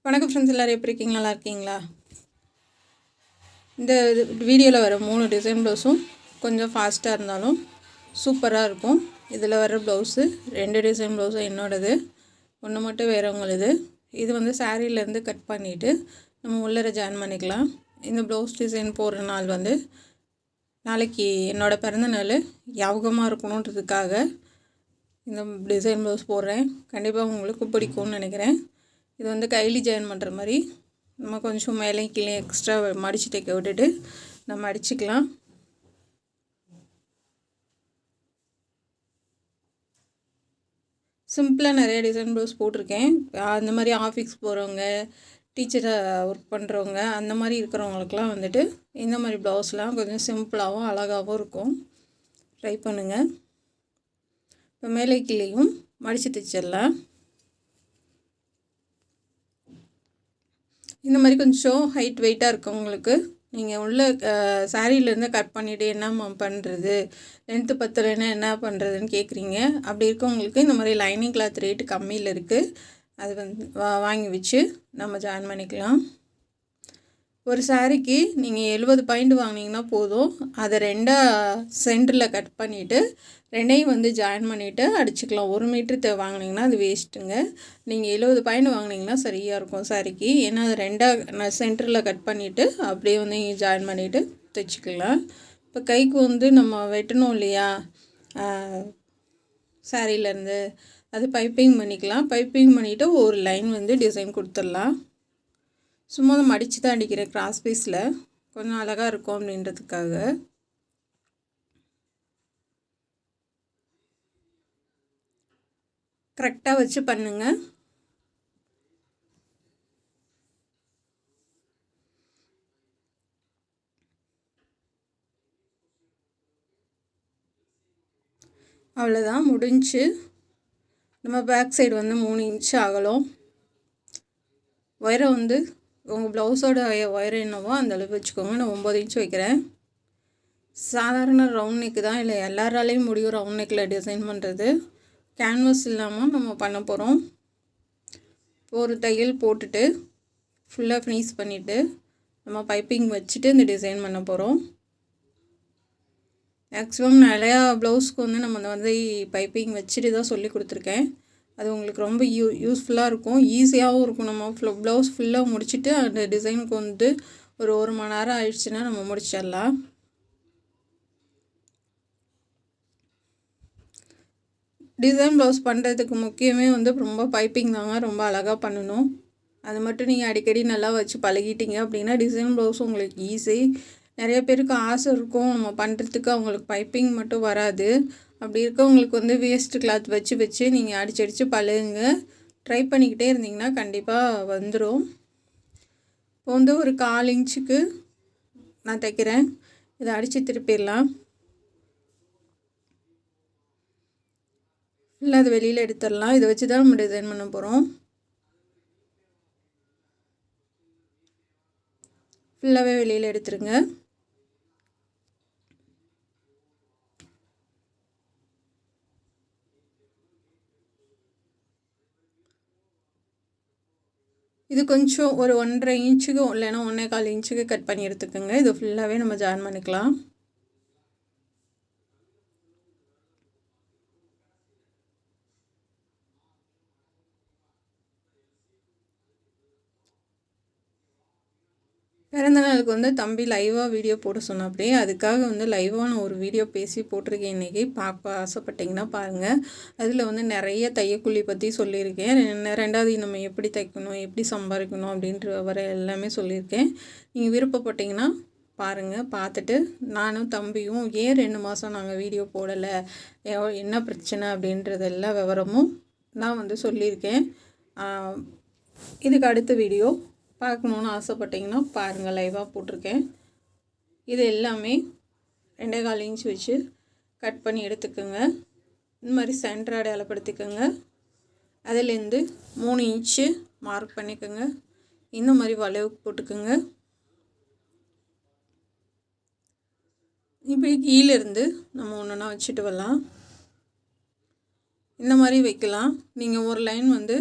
வணக்கம் ஃப்ரெண்ட்ஸ், எல்லோரும் எப்படி இருக்கீங்க? நல்லா இருக்கீங்களா? இந்த வீடியோவில் வர 3 டிசைன் ப்ளவுஸும் கொஞ்சம் ஃபாஸ்ட்டாக இருந்தாலும் சூப்பராக இருக்கும். இதில் வர ப்ளவுஸு 2 டிசைன் ப்ளவுஸும் என்னோடது, ஒன்று மட்டும் வேறவங்களுது. இது வந்து சாரீலேருந்து கட் பண்ணிவிட்டு நம்ம உள்ளர ஜாயின் பண்ணிக்கலாம். இந்த ப்ளவுஸ் டிசைன் போடுற நாள் வந்து நாளைக்கு என்னோடய பிறந்த நாள், ஞாபகமாக இருக்கணுன்றதுக்காக இந்த டிசைன் ப்ளவுஸ் போடுறேன். கண்டிப்பாக உங்களுக்கு பிடிக்கும்னு நினைக்கிறேன். இது வந்து கைலி ஜாயின் பண்ணுற மாதிரி நம்ம கொஞ்சம் மேலே கீழே எக்ஸ்ட்ரா மடித்து தைக்க விட்டுட்டு நம்ம அடிச்சுக்கலாம். சிம்பிளாக நிறைய டிசைன் ப்ளவுஸ் போட்டிருக்கேன். அந்த மாதிரி ஆஃபீஸ் போகிறவங்க, டீச்சராக ஒர்க் பண்ணுறவங்க, அந்த மாதிரி இருக்கிறவங்களுக்குலாம் வந்துட்டு இந்த மாதிரி ப்ளவுஸ்லாம் கொஞ்சம் சிம்பிளாகவும் அழகாகவும் இருக்கும். ட்ரை பண்ணுங்கள். இப்போ மேலே கீழேயும் மடித்து தைச்சிடலாம். இந்த மாதிரி கொஞ்சம் ஹைட் வெயிட்டாக இருக்கவங்களுக்கு நீங்கள் உள்ள சாரீலேருந்து கட் பண்ணிவிட்டு என்ன பண்ணுறது, லென்த்து பத்தலைன்னா என்ன பண்ணுறதுன்னு கேட்குறீங்க. அப்படி இருக்கவங்களுக்கு இந்த மாதிரி லைனிங் கிளாத் ரேட்டு கம்மியில் இருக்குது. அது வந்து வாங்கி வச்சு நம்ம ஜாயின் பண்ணிக்கலாம். ஒரு சாரீக்கு நீங்கள் 70 பாயிண்ட் வாங்கினீங்கன்னா போதும். அதை 2 சென்டரில் கட் பண்ணிவிட்டு 2ஐயும் வந்து ஜாயின் பண்ணிவிட்டு அடிச்சுக்கலாம். 1 மீட்ரு வாங்கினீங்கன்னா அது வேஸ்ட்டுங்க. நீங்கள் 70 பாயிண்ட் வாங்கினீங்கன்னா சரியாக இருக்கும் சாரீக்கு. ஏன்னா அது 2 சென்டரில் கட் பண்ணிவிட்டு அப்படியே வந்து நீங்கள் ஜாயின் பண்ணிவிட்டு தைச்சிக்கலாம். இப்போ கைக்கு வந்து நம்ம வெட்டணும் இல்லையா சாரீலேருந்து, அது பைப்பிங் பண்ணிக்கலாம். பைப்பிங் பண்ணிவிட்டு ஒரு லைன் வந்து டிசைன் கொடுத்துடலாம். சும்மா நம்ம அடித்து தான் அடிக்கிறேன். கிராஸ் பீஸில் கொஞ்சம் அழகாக இருக்கும் அப்படின்றதுக்காக. கரெக்டாக வச்சு பண்ணுங்கள். அவ்வளோதான், முடிஞ்சு. நம்ம பேக் சைடு வந்து 3 இன்ச்சு அகலம். ஒயரை வந்து உங்கள் ப்ளவுஸோட ஒயர் என்னவோ அந்த அளவு வச்சுக்கோங்க. நான் 9 இன்ச்சு வைக்கிறேன். சாதாரண ரவுண்ட் நெக்கு தான், இல்லை எல்லாராலையும் முடியும் ரவுண்ட் நெக்கில் டிசைன் பண்ணுறது. கேன்வஸ் இல்லாமல் நம்ம பண்ண போகிறோம். ஒரு தையல் போட்டுட்டு ஃபுல்லாக ஃபினிஷ் பண்ணிவிட்டு நம்ம பைப்பிங் வச்சுட்டு இந்த டிசைன் பண்ண போகிறோம். மேக்ஸிமம் நிறையா ப்ளவுஸ்க்கு வந்து நம்ம வந்து பைப்பிங் வச்சுட்டு தான் சொல்லி கொடுத்துருக்கேன். அது உங்களுக்கு ரொம்ப யூஸ்ஃபுல்லாக இருக்கும், ஈஸியாகவும் இருக்கும். நம்ம ப்ளவுஸ் ஃபுல்லாக முடிச்சுட்டு அந்த டிசைனுக்கு வந்து ஒரு 1 மணி நேரம் ஆயிடுச்சுன்னா நம்ம முடிச்சிடலாம். டிசைன் ப்ளவுஸ் பண்ணுறதுக்கு முக்கியமே வந்து ரொம்ப பைப்பிங் தாங்க, ரொம்ப அழகாக பண்ணணும். அது மட்டும் நீங்கள் அடிக்கடி நல்லா வச்சு பழகிட்டீங்க அப்படின்னா டிசைன் ப்ளவுஸ் உங்களுக்கு ஈஸி. நிறைய பேருக்கு ஆசை இருக்கும் நம்ம பண்ணுறதுக்கு, அவங்களுக்கு பைப்பிங் மட்டும் வராது. அப்படி இருக்கவங்களுக்கு வந்து வேஸ்ட்டு கிளாத் வச்சு வச்சு நீங்கள் அடித்து பழகுங்க. ட்ரை பண்ணிக்கிட்டே இருந்தீங்கன்னா கண்டிப்பாக வந்துடும். இப்போ வந்து ஒரு 1/4 இன்ச்சுக்கு நான் தைக்கிறேன். இதை அடித்து திருப்பிடலாம். இல்லை அது வெளியில் எடுத்துடலாம். இதை வச்சு தான் நம்ம டிசைன் பண்ண போகிறோம். ஃபுல்லாகவே வெளியில் எடுத்துருங்க. இது கொஞ்சம் ஒரு 1.5 இன்ச்சுக்கு இல்லைன்னா 1.25 இன்ச்சுக்கு கட் பண்ணி எடுத்துக்கோங்க. இது ஃபுல்லாகவே நம்ம ஜாயின் பண்ணிக்கலாம். பிறந்த நாளுக்கு வந்து தம்பி லைவாக வீடியோ போட சொன்னாப்படியே, அதுக்காக வந்து லைவாக நான் ஒரு வீடியோ பேசி போட்டிருக்கேன். இன்றைக்கி பார்க்க ஆசைப்பட்டிங்கன்னா பாருங்கள். அதில் வந்து நிறைய தையக்கூலி பற்றி சொல்லியிருக்கேன். 2வது நம்ம எப்படி தைக்கணும், எப்படி சம்பாதிக்கணும் அப்படின்ற வர எல்லாமே சொல்லியிருக்கேன். நீங்கள் விருப்பப்பட்டிங்கன்னா பாருங்கள். பார்த்துட்டு நானும் தம்பியும் ஏன் 2 மாதம் நாங்கள் வீடியோ போடலை, என்ன பிரச்சனை அப்படின்றது எல்லா விவரமும் நான் வந்து சொல்லியிருக்கேன். இதுக்கு அடுத்த வீடியோ பார்க்கணுன்னு ஆசைப்பட்டிங்கன்னா பாருங்கள், லைவாக போட்டிருக்கேன். இது எல்லாமே 2.25 இன்ச் வச்சு கட் பண்ணி எடுத்துக்கோங்க. இந்த மாதிரி சென்டர் அடையாளப்படுத்திக்கோங்க. அதிலேருந்து 3 இன்ச்சு மார்க் பண்ணிக்கோங்க. இந்த மாதிரி வளைவுக்கு போட்டுக்கோங்க. இப்படி கீழேருந்து நம்ம ஒன்றா வச்சுட்டு வரலாம். இந்த மாதிரி வைக்கலாம். நீங்கள் ஒரு லைன் வந்து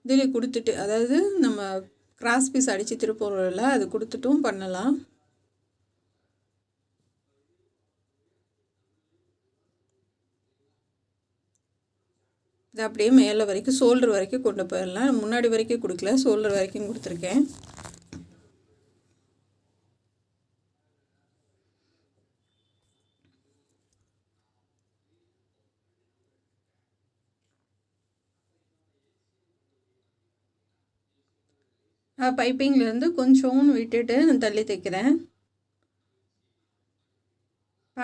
இதில் கொடுத்துட்டு, அதாவது நம்ம கிராஸ் பீஸ் அடித்து திருப்போம்ல, அது கொடுத்துட்டும் பண்ணலாம். இது அப்படியே மேலே வரைக்கும் ஷோல்டர் வரைக்கும் கொண்டு போயிடலாம். முன்னாடி வரைக்கும் கொடுக்கல, ஷோல்டர் வரைக்கும் கொடுத்துருக்கேன். பைப்பிங்லேருந்து கொஞ்சம் விட்டுட்டு நான் தள்ளி தைக்கிறேன்.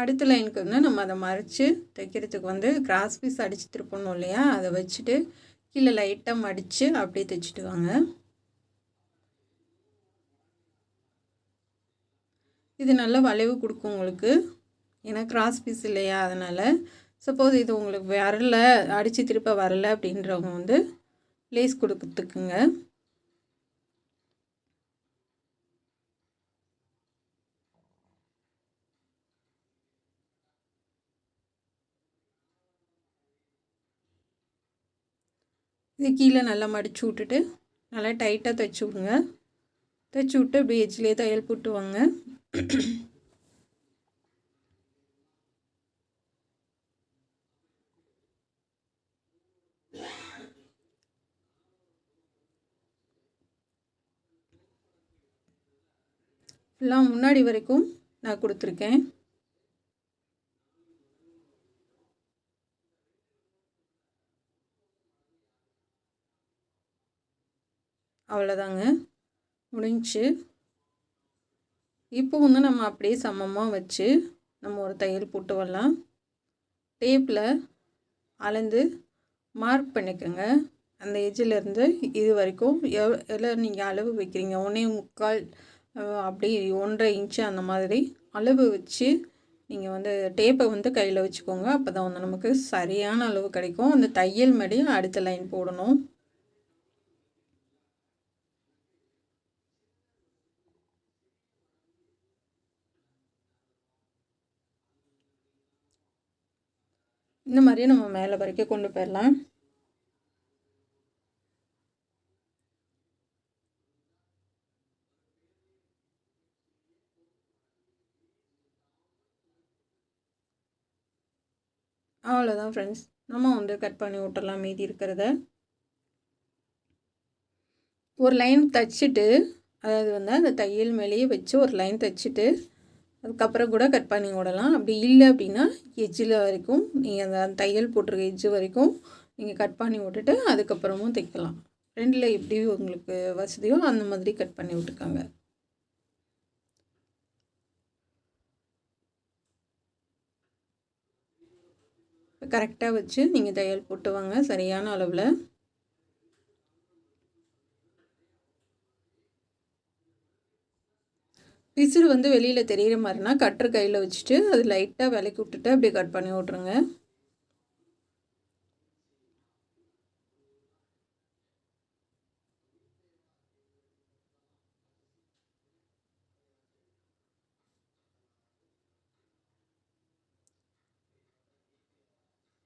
அடுத்த லைனுக்கு வந்து நம்ம அதை மறைச்சி தைக்கிறதுக்கு வந்து கிராஸ் பீஸ் அடித்து திருப்பணும் இல்லையா, அதை வச்சுட்டு கீழே லைட்டாக மடித்து அப்படியே தைச்சிட்டு வாங்க. இது நல்ல வளைவு கொடுக்கும் உங்களுக்கு, ஏன்னா கிராஸ் பீஸ் இல்லையா, அதனால். சப்போஸ் இது உங்களுக்கு வரல, அடித்து திருப்ப வரலை அப்படின்றவங்க வந்து லேஸ் கொடுத்துக்குங்க. இது கீழே நல்லா மடித்து விட்டுட்டு நல்லா டைட்டாக தைச்சி விடுங்க. தைச்சி விட்டு இப்படி எஜ்ஜிலே தையல் போட்டு வாங்க. ஃபுல்லாக முன்னாடி வரைக்கும் நான் கொடுத்துருக்கேன். அவ்வளோதாங்க, முடிஞ்சு. இப்போ வந்து நம்ம அப்படியே சமமாக வச்சு நம்ம ஒரு தையல் போட்டு வரலாம். டேப்பில் அளந்து மார்க் பண்ணிக்கோங்க. அந்த எஜ்ஜிலேருந்து இது வரைக்கும் எவ்வளோ நீங்கள் அளவு வைக்கிறீங்க, 1.25 அப்படி 1.5 இன்ச்சு அந்த மாதிரி அளவு வச்சு நீங்கள் வந்து டேப்பை வந்து கையில் வச்சுக்கோங்க. அப்போ தான் வந்து நமக்கு சரியான அளவு கிடைக்கும். அந்த தையல் மடி அடுத்த லைன் போடணும். இந்த மாதிரியே நம்ம மேலே வரைக்கும் கொண்டு போயிடலாம். அவ்வளோதான் ஃப்ரெண்ட்ஸ், நம்ம வந்து கட் பண்ணி விட்டுடலாம் மீதி இருக்கிறத. ஒரு லைன் தைச்சிட்டு, அதாவது வந்து அந்த தையல் மேலேயே வச்சு ஒரு லைன் தைச்சிட்டு அதுக்கப்புறம் கூட கட் பண்ணி விடலாம். அப்படி இல்லை அப்படின்னா எஜ்ஜில் வரைக்கும் நீங்கள் அந்த தையல் போட்டிருக்க எஜ்ஜு வரைக்கும் நீங்கள் கட் பண்ணி விட்டுட்டு அதுக்கப்புறமும் தைக்கலாம். ரெண்டில் எப்படி உங்களுக்கு வசதியோ அந்த மாதிரி கட் பண்ணி விட்டுக்காங்க. கரெக்டாக வச்சு நீங்கள் தையல் போட்டு வாங்க சரியான அளவில். பிசுறு வந்து வெளியில் தெரிகிற மாதிரினா கட்டர் கையில் வச்சுட்டு அது லைட்டாக விலக்கி விட்டுட்டு அப்படியே கட் பண்ணி விட்ருங்க.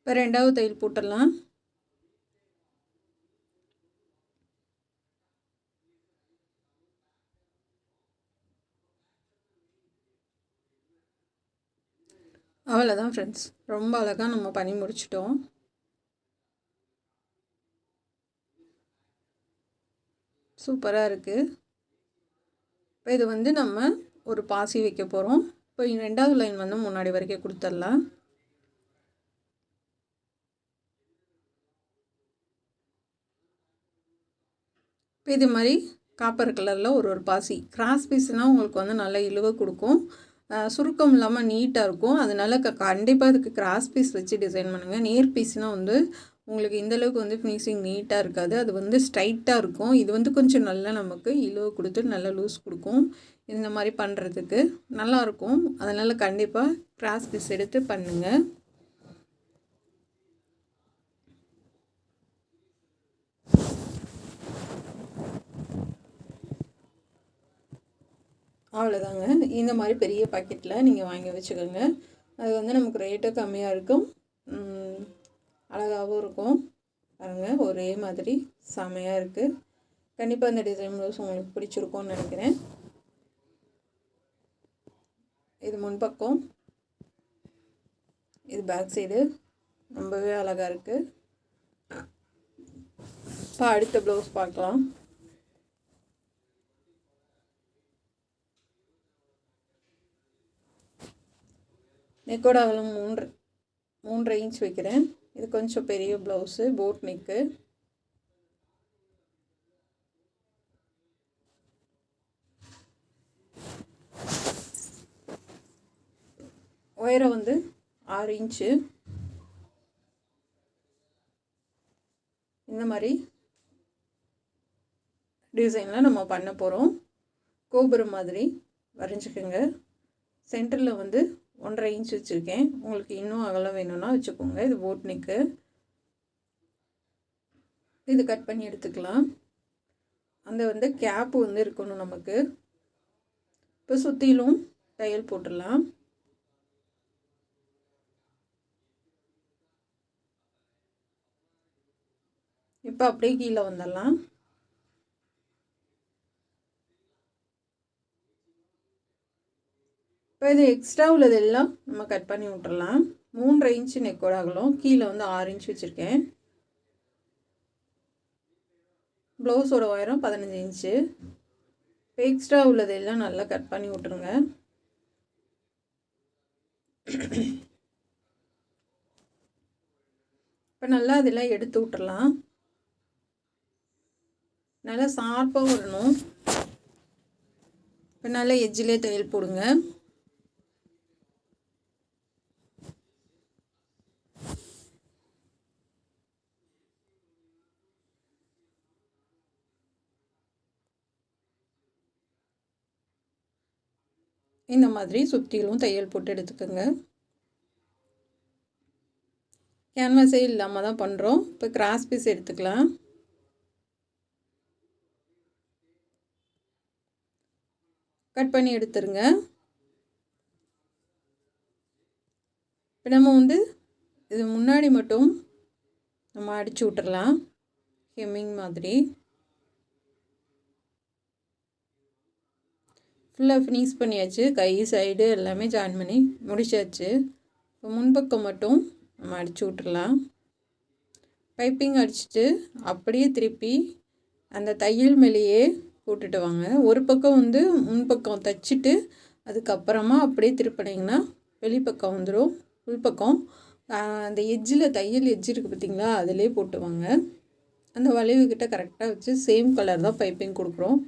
இப்போ ரெண்டாவது தையல் போட்டுடலாம். அவ்வளோதான் ஃப்ரெண்ட்ஸ், ரொம்ப அழகாக நம்ம பண்ணி முடிச்சிட்டோம். சூப்பராக இருக்குது. இப்போ இது வந்து நம்ம ஒரு பாசி வைக்க போகிறோம். இப்போ ரெண்டாவது லைன் வந்து முன்னாடி வரைக்கும் கொடுத்துடலாம். இப்போ இது மாதிரி காப்பர் கலரில் ஒரு பாசி. கிராஸ் பீஸ்னால் உங்களுக்கு வந்து நல்லா இழுவை கொடுக்கும், சுருக்கம் இல்லாமல் நீட்டாக இருக்கும். அதனால் கண்டிப்பாக இதுக்கு கிராஸ் பீஸ் வச்சு டிசைன் பண்ணுங்கள். நேர் பீஸ்னால் வந்து உங்களுக்கு இந்தளவுக்கு வந்து ஃபினிஷிங் நீட்டாக இருக்காது, அது வந்து ஸ்ட்ரைட்டாக இருக்கும். இது வந்து கொஞ்சம் நல்லா நமக்கு இழுவை கொடுத்து நல்லா லூஸ் கொடுக்கும். இந்த மாதிரி பண்ணுறதுக்கு நல்லாயிருக்கும். அதனால் கண்டிப்பாக கிராஸ் பீஸ் எடுத்து பண்ணுங்கள். அவ்வளோதாங்க. இந்த மாதிரி பெரிய பாக்கெட்டில் நீங்கள் வாங்கி வச்சுக்கோங்க. அது வந்து நமக்கு ரேட்டும் கம்மியாக இருக்கும், அழகாகவும் இருக்கும். பாருங்கள், ஒரே மாதிரி செமையாக இருக்குது. கண்டிப்பாக இந்த டிசைன் ப்ளவுஸ் உங்களுக்கு பிடிச்சிருக்கும்னு நினைக்கிறேன். இது முன்பக்கம், இது பேக் சைடு. ரொம்பவே அழகாக இருக்குது. இப்போ அடுத்த ப்ளவுஸ் பார்க்கலாம். நெக்கோட அகலம் 3.5 இன்ச் வைக்கிறேன். இது கொஞ்சம் பெரிய ப்ளவுஸு, போட் நெக்கு. உயரம் வந்து 6 இன்ச்சு. இந்த மாதிரி டிசைனில் நம்ம பண்ண போகிறோம். கோபுரம் மாதிரி வரைஞ்சிக்கோங்க. சென்டரில் வந்து 1.5 இன்ச் வச்சுருக்கேன். உங்களுக்கு இன்னும் அகலம் வேணும்னா வச்சுக்கோங்க. இது போட் நெக்கு. இது கட் பண்ணி எடுத்துக்கலாம். அந்த வந்து கேப்பு வந்து இருக்கணும் நமக்கு. இப்போ சுற்றிலும் தையல் போட்டுடலாம். இப்போ அப்படியே கீழே வந்துடலாம். இப்போ இது எக்ஸ்ட்ரா உள்ளதெல்லாம் நம்ம கட் பண்ணி விட்டுறலாம். 3.5 இன்ச்சு நெக்கோட அகலம். கீழே வந்து 6 இன்ச் வச்சுருக்கேன். ப்ளவுஸோட உயரம் 15 இன்ச்சு. இப்போ எக்ஸ்ட்ரா உள்ளதெல்லாம் நல்லா கட் பண்ணி விட்ருங்க. இப்போ நல்லா அதெல்லாம் எடுத்து விட்டுறலாம். நல்லா ஷார்ப்பாக வரணும். இப்போ நல்லா எட்ஜிலே தையல் போடுங்க. இந்த மாதிரி சுற்றிலும் தையல் போட்டு எடுத்துக்கோங்க. கேன்வாஸே இல்லாமல் தான் பண்ணுறோம். இப்போ கிராஸ் பீஸ் எடுத்துக்கலாம். கட் பண்ணி எடுத்துருங்க. இப்போ நம்ம வந்து இது முன்னாடி மட்டும் நம்ம அடித்து விட்டுறலாம். ஹெம்மிங் மாதிரி ஃபுல்லாக ஃபினிஷ் பண்ணியாச்சு. கை சைடு எல்லாமே ஜாயின் பண்ணி முடிச்சாச்சு. இப்போ முன்பக்கம் மட்டும் நம்ம அடித்து விட்டுறலாம். பைப்பிங் அடிச்சுட்டு அப்படியே திருப்பி அந்த தையல் மேலேயே போட்டுட்டு வாங்க. ஒரு பக்கம் வந்து முன்பக்கம் தைச்சிட்டு அதுக்கப்புறமா அப்படியே திருப்பினீங்கன்னா வெளிப்பக்கம் வந்துடும். உள்பக்கம் அந்த எட்ஜில் தையல் எட்ஜ் இருக்குது பார்த்திங்களா, அதிலே போட்டு வாங்க. அந்த வளைவுக்கிட்ட கரெக்டாக வச்சு சேம் கலர் தான் பைப்பிங் கொடுக்குறோம்.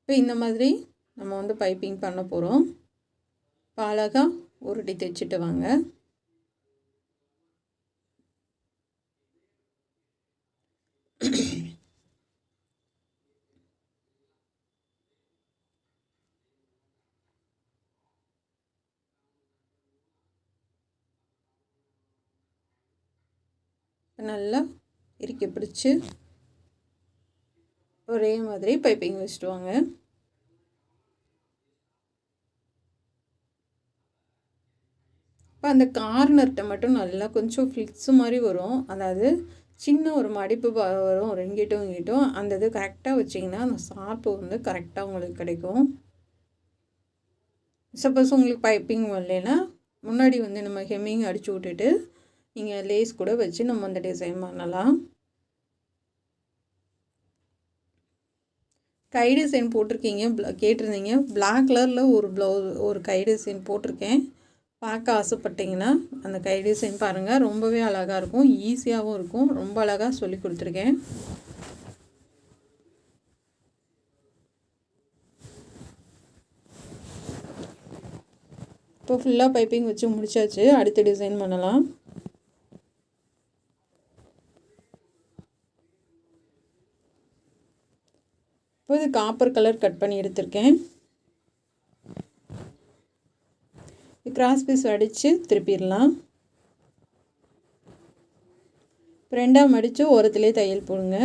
இப்போ இந்த மாதிரி நம்ம வந்து பைப்பிங் பண்ண போகிறோம். இப்போ அழகாக உருட்டி தைச்சிட்டு வாங்க. நல்லா இறுக்கி பிடிச்சி ஒரே மாதிரி பைப்பிங் வச்சுட்டு வாங்க. இப்போ அந்த கார்னர்கிட்ட மட்டும் நல்லா கொஞ்சம் ஃப்ளிக்ஸு மாதிரி வரும். அதாவது சின்ன ஒரு மடிப்பு வரும் இங்கிட்டும் இங்கிட்டும். அந்த இது கரெக்டாக வச்சிங்கன்னா அந்த ஷார்ப்பு வந்து கரெக்டாக உங்களுக்கு கிடைக்கும். சப்போஸ் உங்களுக்கு பைப்பிங் வரலைன்னா முன்னாடி வந்து நம்ம ஹெம்மிங் அடித்து விட்டுட்டு நீங்கள் லேஸ் கூட வச்சு நம்ம அந்த டிசைன் பண்ணலாம். கை டிசைன் போட்டிருக்கீங்க, கேட்டிருந்தீங்க. பிளாக் கலரில் ஒரு கை டிசைன் போட்டிருக்கேன். பார்க்க ஆசைப்பட்டிங்கன்னா அந்த கை டிசைன் பாருங்கள். ரொம்பவே அழகாக இருக்கும், ஈஸியாகவும் இருக்கும். ரொம்ப அழகாக சொல்லி கொடுத்துருக்கேன். இப்போ ஃபுல்லாக பைப்பிங் வச்சு முடிச்சாச்சு. அடுத்த டிசைன் பண்ணலாம். இப்போ இது காப்பர் கலர் கட் பண்ணி எடுத்திருக்கேன். கிராஸ் பீஸ் அடித்து திருப்பிடலாம். ரெண்டாம் அடித்து ஓரத்திலே தையல் போடுங்க.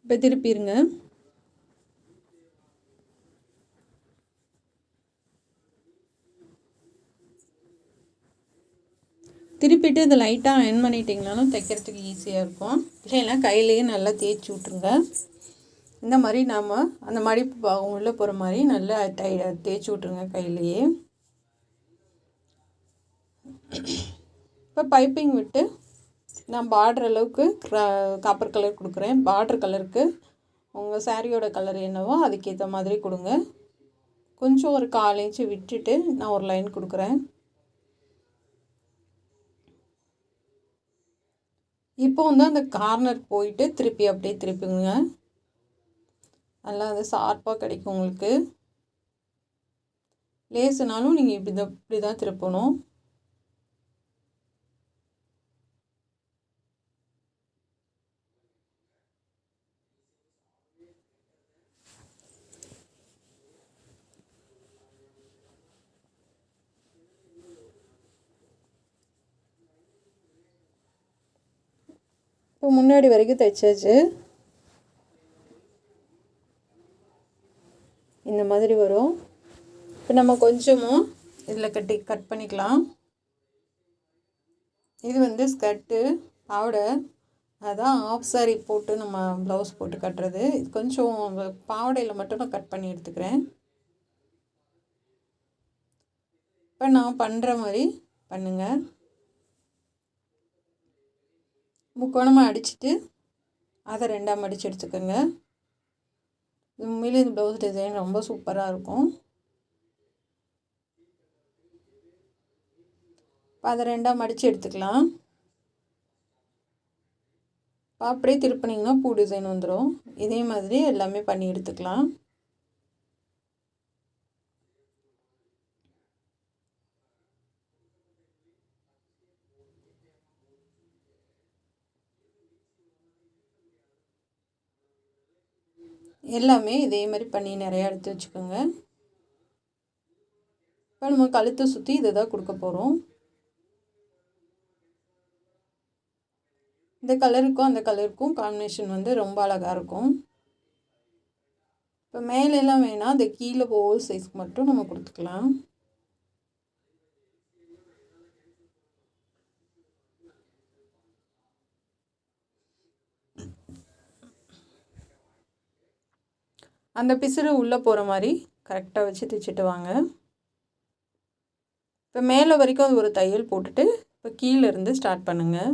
இப்போ திருப்பிடுங்க. திருப்பிட்டு இதை லைட்டாக அயர்ன் பண்ணிட்டிங்கனாலும் தைக்கிறதுக்கு ஈஸியாக இருக்கும். இல்லைன்னா கையிலேயே நல்லா தேய்ச்சி விட்ருங்க. இந்த மாதிரி நாம் அந்த மடிப்பு பாகம் உள்ளே போகிற மாதிரி நல்லா தேய்ச்சி விட்ருங்க கையிலேயே. இப்போ பைப்பிங் விட்டு நான் பார்டர் அளவுக்கு காப்பர் கலர் கொடுக்குறேன். பார்டர் கலருக்கு உங்கள் சாரியோட கலர் என்னவோ அதுக்கேற்ற மாதிரி கொடுங்க. கொஞ்சம் ஒரு 1/4 இன்ச்சு விட்டுட்டு நான் ஒரு லைன் கொடுக்குறேன். இப்போ வந்து அந்த கார்னர் போயிட்டு திருப்பி அப்படியே திருப்பிங்க. நல்லா அது ஷார்ப்பாக கிடைக்கும் உங்களுக்கு. லேசுனாலும் நீங்கள் இப்படி தான் திருப்பணும். இப்போ முன்னாடி வரைக்கும் தைச்சாச்சு. இந்த மாதிரி வரும். இப்போ நம்ம கொஞ்சமும் இதில் கட் பண்ணிக்கலாம். இது வந்து ஸ்கர்ட்டு பாவாடை, அதான் ஆஃப் சாரி போட்டு நம்ம ப்ளவுஸ் போட்டு கட்டுறது. இது கொஞ்சம் பாவாடையில் மட்டும் நான் கட் பண்ணி எடுத்துக்கிறேன். இப்போ நான் பண்ணுற மாதிரி பண்ணுங்கள். முக்கோணமாக அடிச்சுட்டு அதை 2ஆக மடித்து எடுத்துக்கோங்க. உண்மையிலே இந்த ப்ளவுஸ் டிசைன் ரொம்ப சூப்பராக இருக்கும். இப்போ அதை 2ஆக மடித்து எடுத்துக்கலாம். இப்போ அப்படியே திருப்பினீங்கன்னா பூ டிசைன் வந்துடும். இதே மாதிரி எல்லாமே பண்ணி எடுத்துக்கலாம். எல்லாமே இதே மாதிரி பண்ணி நிறையா எடுத்து வச்சுக்கோங்க. இப்போ நம்ம கழுத்தை சுற்றி இதை தான் கொடுக்க போகிறோம். இந்த கலருக்கும் அந்த கலருக்கும் காம்பினேஷன் வந்து ரொம்ப அழகாக இருக்கும். இப்போ மேலெல்லாம் வேணால் அந்த கீழே ஓவல் சைஸ்க்கு மட்டும் நம்ம கொடுத்துக்கலாம். அந்த பிசுறு உள்ளே போகிற மாதிரி கரெக்டாக வச்சு தைச்சிட்டு வாங்க. இப்போ மேலே வரைக்கும் அது ஒரு தையல் போட்டுட்டு இப்போ கீழே இருந்து ஸ்டார்ட் பண்ணுங்கள்.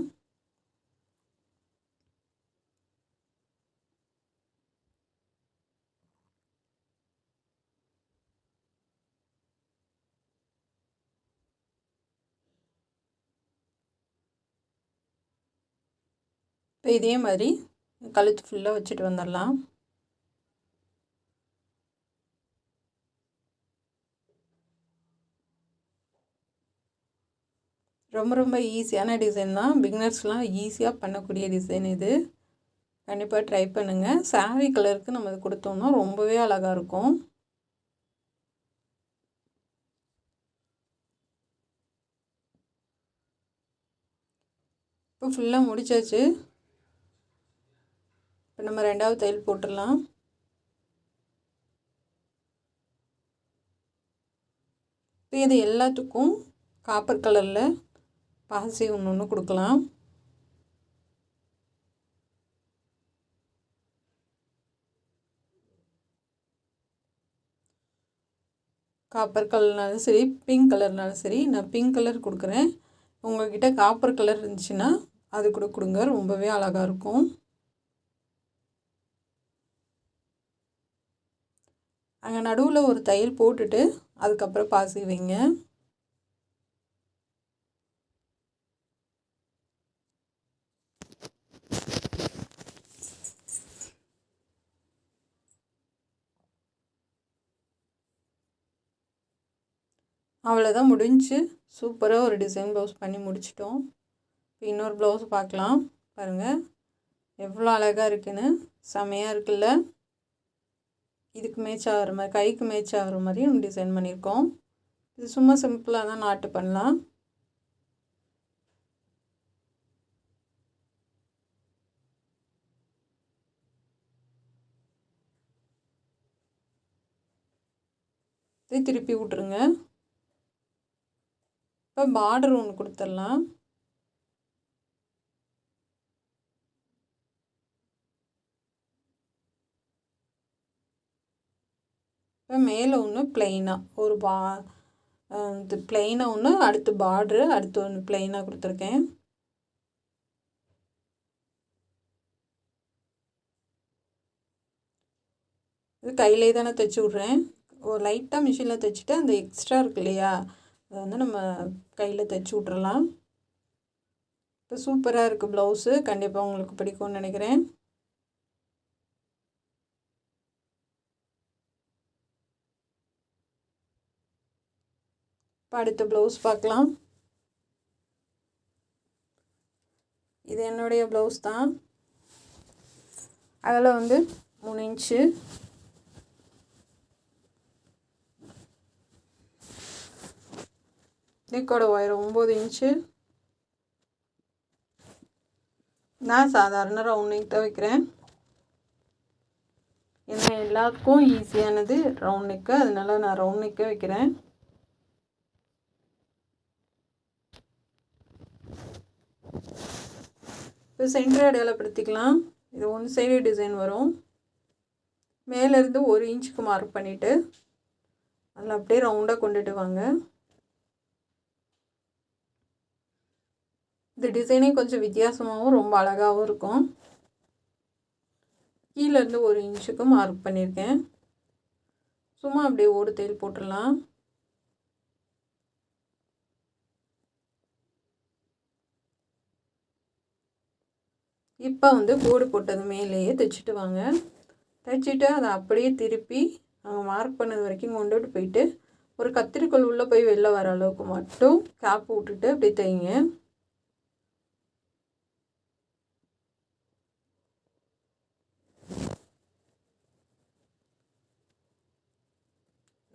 இப்போ இதே மாதிரி கழுத்து ஃபுல்லாக வச்சுட்டு வந்துடலாம். ரொம்ப ரொம்ப ஈஸியான டிசைன் தான். பிகினர்ஸ்லாம் ஈஸியாக பண்ணக்கூடிய டிசைன் இது. கண்டிப்பாக ட்ரை பண்ணுங்கள். சாரீ கலருக்கு நம்ம இது கொடுத்தோம்னா ரொம்பவே அழகாக இருக்கும். இப்போ ஃபுல்லாக முடிச்சாச்சு. இப்போ நம்ம 2ஆவது தையல் போட்டுடலாம். இப்போ இது எல்லாத்துக்கும் காப்பர் கலரில் பாசி ஒன்று கொடுக்கலாம். காப்பர் கலர்னாலும் சரி, பிங்க் கலர்னாலும் சரி, நான் பிங்க் கலர் கொடுக்குறேன். உங்கள்கிட்ட காப்பர் கலர் இருந்துச்சுன்னா அது கூட கொடுங்க, ரொம்பவே அழகாக இருக்கும். அங்கே நடுவில் ஒரு தையல் போட்டுட்டு அதுக்கப்புறம் பாசி வைங்க. அவ்வளோதான், முடிஞ்சு. சூப்பராக ஒரு டிசைன் ப்ளவுஸ் பண்ணி முடிச்சிட்டோம். இப்போ இன்னொரு ப்ளவுஸ் பார்க்கலாம். பாருங்கள் எவ்வளோ அழகாக இருக்குன்னு. செமையாக இருக்குல்ல. இதுக்கு மேட்ச் ஆகிற மாதிரி, கைக்கு மேட்ச் ஆகிற மாதிரி நம்ம டிசைன் பண்ணியிருக்கோம். இது சும்மா சிம்பிளாக தான் நாட்டு பண்ணலாம். இதை திருப்பி விட்ருங்க. இப்போ பார்டர் ஒன்று கொடுத்துடலாம். இப்போ மேலே ஒன்று ப்ளெயினாக ஒரு இது ப்ளெயினாக ஒன்று, அடுத்து பார்ட்ரு, அடுத்து ஒன்று ப்ளெயினாக கொடுத்துருக்கேன். இது கையிலே தானே தைச்சி விட்றேன். ஒரு லைட்டாக மிஷினில் தைச்சிட்டு அந்த எக்ஸ்ட்ரா இருக்கு இல்லையா, அதை வந்து நம்ம கையில் தைச்சி விட்றலாம். இப்போ சூப்பராக இருக்குது ப்ளவுஸு. கண்டிப்பாக உங்களுக்கு பிடிக்கும்னு நினைக்கிறேன். இப்போ அடுத்த ப்ளவுஸ் பார்க்கலாம். இது என்னுடைய ப்ளவுஸ் தான். அதில் வந்து 3 இன்ச்சு, நெக்கோட ஒயர் 9 இன்ச்சு. நான் சாதாரண ரவுண்ட் நெக் தான் வைக்கிறேன். ஏன்னா எல்லாத்துக்கும் ஈஸியானது ரவுண்ட் நெக்கு, அதனால நான் ரவுண்ட் நெக்கே வைக்கிறேன். இப்போ சென்டர் அடையாளப்படுத்திக்கலாம். இது 1 சைடு டிசைன் வரும். மேலேருந்து 1 இன்ச்சுக்கு மார்க் பண்ணிவிட்டு அதில் அப்படியே ரவுண்டாக கொண்டுட்டு வாங்க. இந்த டிசைனே கொஞ்சம் வித்தியாசமாகவும் ரொம்ப அழகாகவும் இருக்கும். கீழேருந்து 1 இன்ச்சுக்கு மார்க் பண்ணியிருக்கேன். சும்மா அப்படியே ஓடு தையல் போட்டுடலாம். இப்போ வந்து கோடு போட்டது மேலேயே தைச்சிட்டு வாங்க. தைச்சிட்டு அதை அப்படியே திருப்பி அங்கே மார்க் பண்ணது வரைக்கும் கொண்டுட்டு போயிட்டு ஒரு கத்திரிக்கோல் உள்ளே போய் வெளில வர அளவுக்கு மட்டும் கேப் விட்டுட்டு அப்படியே தைங்க.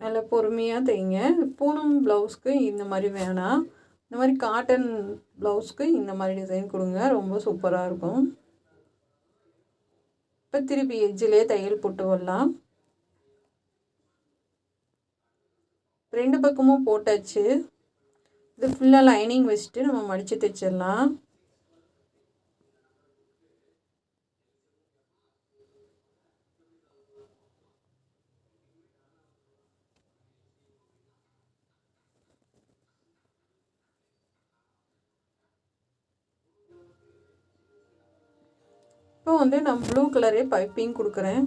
நல்லா பொறுமையாக தைங்க. பூனம் ப்ளவுஸ்க்கு இந்த மாதிரி வேணாம், இந்த மாதிரி காட்டன் ப்ளவுஸ்க்கு இந்த மாதிரி டிசைன் கொடுங்க, ரொம்ப சூப்பராக இருக்கும். இப்போ திருப்பி எட்ஜிலே தையல் போட்டு வரலாம். 2 பக்கமும் போட்டாச்சு. இது ஃபுல்லாக லைனிங் வச்சுட்டு நம்ம மடித்து தைச்சிடலாம். இப்போ வந்து நான் ப்ளூ கலரே பைப்பிங் கொடுக்குறேன்.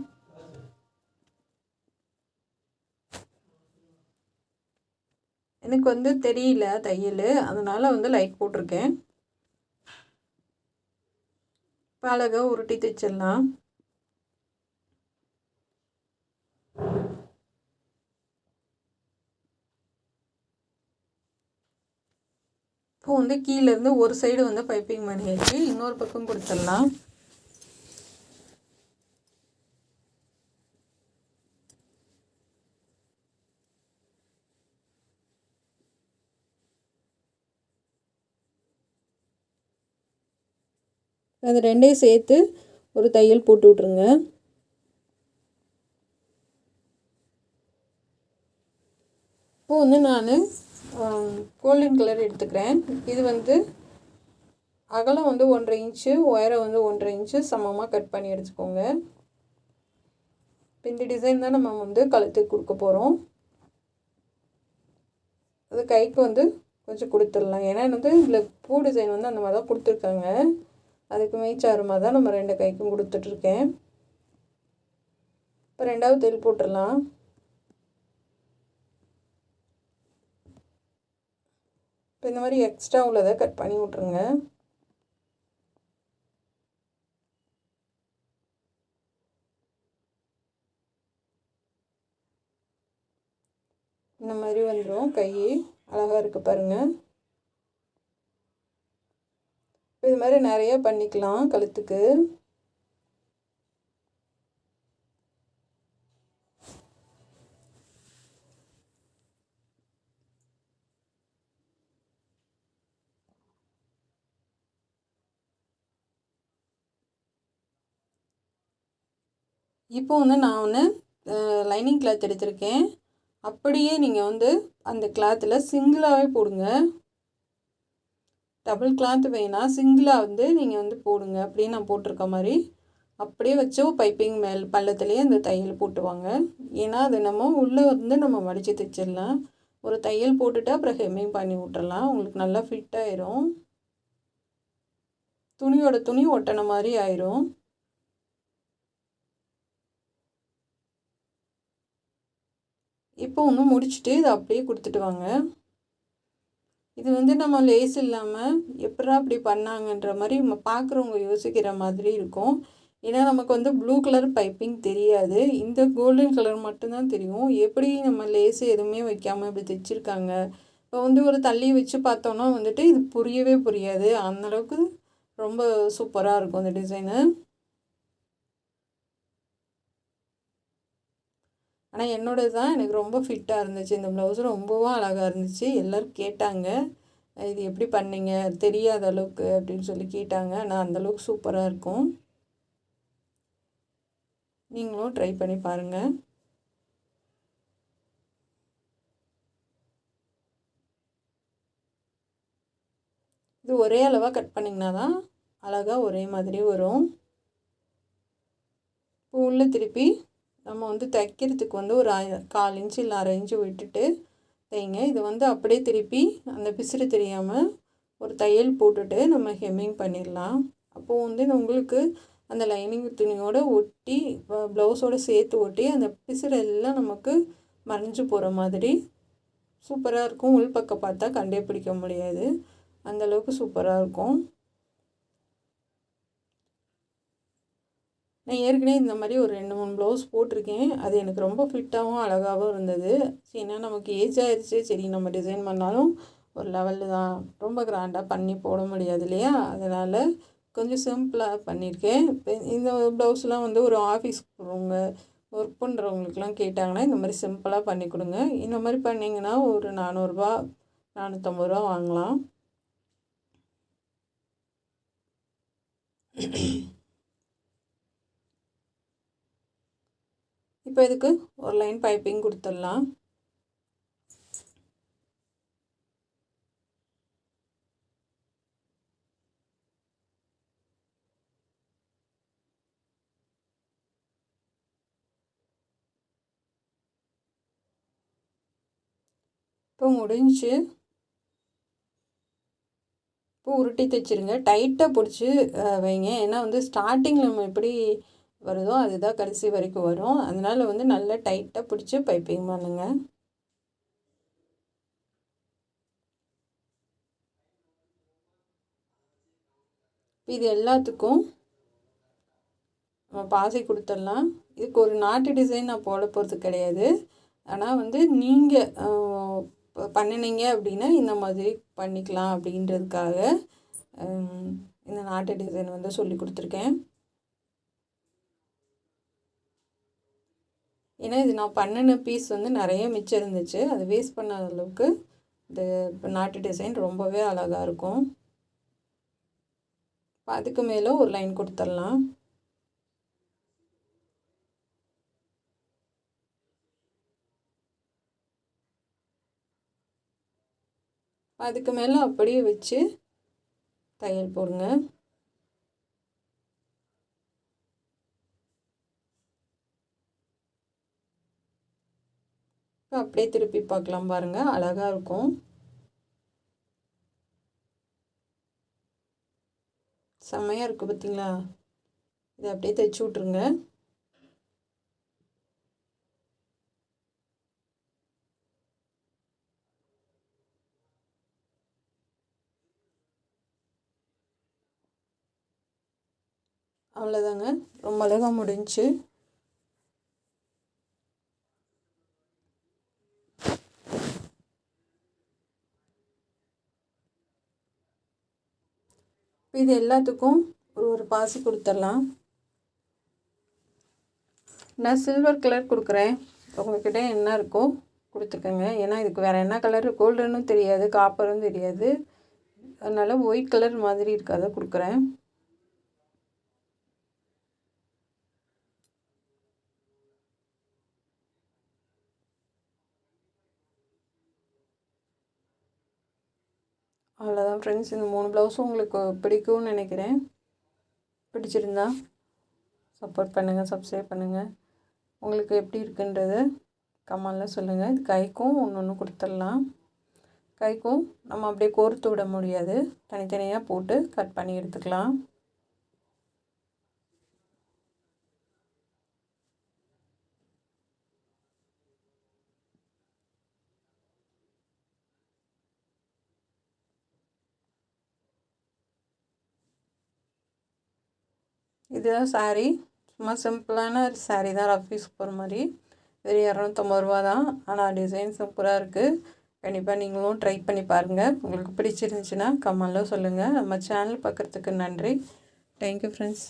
எனக்கு வந்து தெரியல தையல், அதனால் வந்து லைட் போட்டிருக்கேன். இப்போ அழகாக உருட்டி தைச்சிடலாம். இப்போ வந்து கீழேருந்து ஒரு சைடு வந்து பைப்பிங் பண்ணியாச்சு, இன்னொரு பக்கம் கொடுத்துடலாம். அது ரெண்டையும் சேர்த்து ஒரு தையல் போட்டு விட்ருங்க. இப்போ வந்து நான் கோல்டன் கலர் எடுத்துக்கிறேன். இது வந்து அகலம் வந்து 1.5 இன்ச்சு, உயரம் வந்து 1.5 இன்ச்சு சமமாக கட் பண்ணி எடுத்துக்கோங்க. இப்போ இந்த டிசைன் தான் நம்ம வந்து கழுத்துக்கு கொடுக்க போகிறோம். அது கைக்கு வந்து கொஞ்சம் கொடுத்துடலாம். ஏன்னா வந்து இதில் பூ டிசைன் வந்து அந்த மாதிரி தான் கொடுத்துருக்காங்க. அதுக்கு மேய்ச்சாரமாக தான் நம்ம 2 கைக்கும் கொடுத்துட்ருக்கேன். இப்போ 2வது தையல் போட்டுடலாம். இப்போ இந்த மாதிரி எக்ஸ்ட்ரா உள்ளதை கட் பண்ணி விட்ருங்க. இந்த மாதிரி வந்துடும். கை அழகாக இருக்குது பாருங்கள். இது மாதிரி நிறைய பண்ணிக்கலாம் கழுத்துக்கு. இப்போ வந்து நான் லைனிங் கிளாத் எடுத்திருக்கேன். அப்படியே நீங்கள் வந்து அந்த கிளாத்தில் சிங்கிளாகவே போடுங்க. டபுள் கிளாத் வேணாம், சிங்கிளாக வந்து நீங்கள் வந்து போடுங்க. அப்படியே நான் போட்டிருக்க மாதிரி அப்படியே வச்சு பைப்பிங் மேல் பள்ளத்துலேயே அந்த தையல் போட்டுவாங்க. ஏன்னா அது நம்ம உள்ளே வந்து நம்ம மடித்து தைச்சிடலாம். ஒரு தையல் போட்டுட்டு அப்புறம் ஹெம்மிங் பண்ணி விட்டுறலாம். உங்களுக்கு நல்லா ஃபிட் ஆயிரும். துணியோட துணி ஒட்டின மாதிரி ஆயிரும். இப்போ ஒன்று முடிச்சுட்டு இதை அப்படியே கொடுத்துட்டு வாங்க. இது வந்து நம்ம லேஸ் இல்லாமல் எப்படா அப்படி பண்ணாங்கன்ற மாதிரி நம்ம பார்க்குறவங்க யோசிக்கிற மாதிரி இருக்கும். ஏன்னா நமக்கு வந்து ப்ளூ கலர் பைப்பிங் தெரியாது, இந்த கோல்டன் கலர் மட்டும்தான் தெரியும். எப்படி நம்ம லேஸு எதுவுமே வைக்காமல் இப்படி தைச்சிருக்காங்க. இப்போ வந்து ஒரு தள்ளி வச்சு பார்த்தோன்னா வந்துட்டு இது புரியவே புரியாது. அந்தளவுக்கு ரொம்ப சூப்பராக இருக்கும் இந்த டிசைனு. ஆனால் என்னோடது தான் எனக்கு ரொம்ப ஃபிட்டாக இருந்துச்சு. இந்த ப்ளவுஸு ரொம்பவும் அழகாக இருந்துச்சு. எல்லோரும் கேட்டாங்க, இது எப்படி பண்ணீங்க தெரியாத அளவுக்கு அப்படின்னு சொல்லி கேட்டாங்க. ஆனால் அந்தளவுக்கு சூப்பராக இருக்கும். நீங்களும் ட்ரை பண்ணி பாருங்கள். இது ஒரே அளவாக கட் பண்ணிங்கன்னா தான் அழகாக ஒரே மாதிரி வரும். இப்போ உள்ளே திருப்பி நம்ம வந்து தைக்கிறதுக்கு வந்து ஒரு 1/4 இன்ச்சு இல்லை 1/2 இன்ச்சு விட்டுட்டு தைங்க. இதை வந்து அப்படியே திருப்பி அந்த பிசுறு தெரியாமல் ஒரு தையல் போட்டுட்டு நம்ம ஹெம்மிங் பண்ணிடலாம். அப்போது வந்து உங்களுக்கு அந்த லைனிங் துணியோடு ஒட்டி ப்ளவுஸோடு சேர்த்து ஒட்டி அந்த பிசுறு எல்லாம் நமக்கு மறைஞ்சு போகிற மாதிரி சூப்பராக இருக்கும். உள்பக்கம் பார்த்தா கண்டே பிடிக்க முடியாது, அந்தளவுக்கு சூப்பராக இருக்கும். நான் ஏற்கனவே இந்த மாதிரி ஒரு 2-3 ப்ளவுஸ் போட்டிருக்கேன். அது எனக்கு ரொம்ப ஃபிட்டாகவும் அழகாகவும் இருந்தது. ஏன்னா நமக்கு ஏஜ் ஆயிடுச்சு, சரி நம்ம டிசைன் பண்ணாலும் ஒரு லெவலில் தான், ரொம்ப கிராண்டாக பண்ணி போட முடியாது இல்லையா? அதனால் கொஞ்சம் சிம்பிளாக பண்ணியிருக்கேன். இப்போ இந்த ப்ளவுஸ்லாம் வந்து ஒரு ஆஃபீஸ் போகிறவங்க, ஒர்க் பண்ணுறவங்களுக்குலாம் கேட்டாங்கன்னா இந்த மாதிரி சிம்பிளாக பண்ணி கொடுங்க. இந்த மாதிரி பண்ணிங்கன்னா ஒரு 400 450 வாங்கலாம். இப்போ இதுக்கு ஒரு லைன் பைப்பிங் கொடுத்துடலாம். இப்போ முடிஞ்சு இப்போ உருட்டி தைச்சிருங்க. டைட்டாக பிடிச்சி வைங்க. ஏன்னா வந்து ஸ்டார்டிங்கில் நம்ம எப்படி வருதோ அதுதான் கடைசி வரைக்கும் வரும். அதனால் வந்து நல்லா டைட்டாக பிடிச்சி பைப்பிங் பண்ணுங்கள். இது எல்லாத்துக்கும் நம்ம பாசி கொடுத்துடலாம். இதுக்கு ஒரு நாட்டு டிசைன் நான் போட போகிறது கிடையாது. ஆனால் வந்து நீங்கள் பண்ணினீங்க அப்படின்னா இந்த மாதிரி பண்ணிக்கலாம் அப்படின்றதுக்காக இந்த நாட்டு டிசைன் வந்து சொல்லி கொடுத்துருக்கேன். ஏன்னா இது நான் பண்ணின பீஸ் வந்து நிறைய மிச்சம் இருந்துச்சு, அது வேஸ்ட் பண்ணாத அளவுக்கு இந்த நாட்டு டிசைன் ரொம்பவே அழகாக இருக்கும். அதுக்கு மேலே ஒரு லைன் கொடுத்துடலாம். அதுக்கு மேலே அப்படியே வச்சு தையல் போடுங்க. அப்படியே திருப்பி பார்க்கலாம் பாருங்கள், அழகாக இருக்கும். செம்மையாக இருக்குது பார்த்தீங்களா? இதை அப்படியே தைச்சி விட்ருங்க. அவ்வளோதாங்க, ரொம்ப அழகாக முடிஞ்சு. இது எல்லாத்துக்கும் ஒரு பாசி கொடுத்துடலாம். நான் சில்வர் கலர் கொடுக்குறேன். உங்கள்கிட்ட என்ன இருக்கோ கொடுத்துக்கோங்க. ஏன்னா இதுக்கு வேறு என்ன கலர், கோல்டனும் தெரியாது, காப்பரும் தெரியாது. அதனால் ஒயிட் கலர் மாதிரி இருக்காத கொடுக்குறேன். அவ்வளோதான் ஃப்ரெண்ட்ஸ், இந்த 3 ப்ளவுஸும் உங்களுக்கு பிடிக்கும்னு நினைக்கிறேன். பிடிச்சிருந்தா சப்போர்ட் பண்ணுங்கள், சப்ஸ்கிரைப் பண்ணுங்கள். உங்களுக்கு எப்படி இருக்குன்றது கமெண்டில் சொல்லுங்கள். இது கைக்கும் ஒன்று கொடுத்துடலாம். கைக்கும் நம்ம அப்படியே கோர்த்து விட முடியாது, தனித்தனியாக போட்டு கட் பண்ணி எடுத்துக்கலாம். இதுதான் சாரீ. சும்மா சிம்பிளான ஒரு சாரீ தான், ஆஃபீஸ்க்கு போகிற மாதிரி. இது 250 ரூபா தான். ஆனால் டிசைன் சூப்பராக இருக்குது. கண்டிப்பாக நீங்களும் ட்ரை பண்ணி பாருங்கள். உங்களுக்கு பிடிச்சிருந்துச்சின்னா கமெண்டில் சொல்லுங்கள். நம்ம சேனல் பார்க்குறதுக்கு நன்றி. Thank you friends.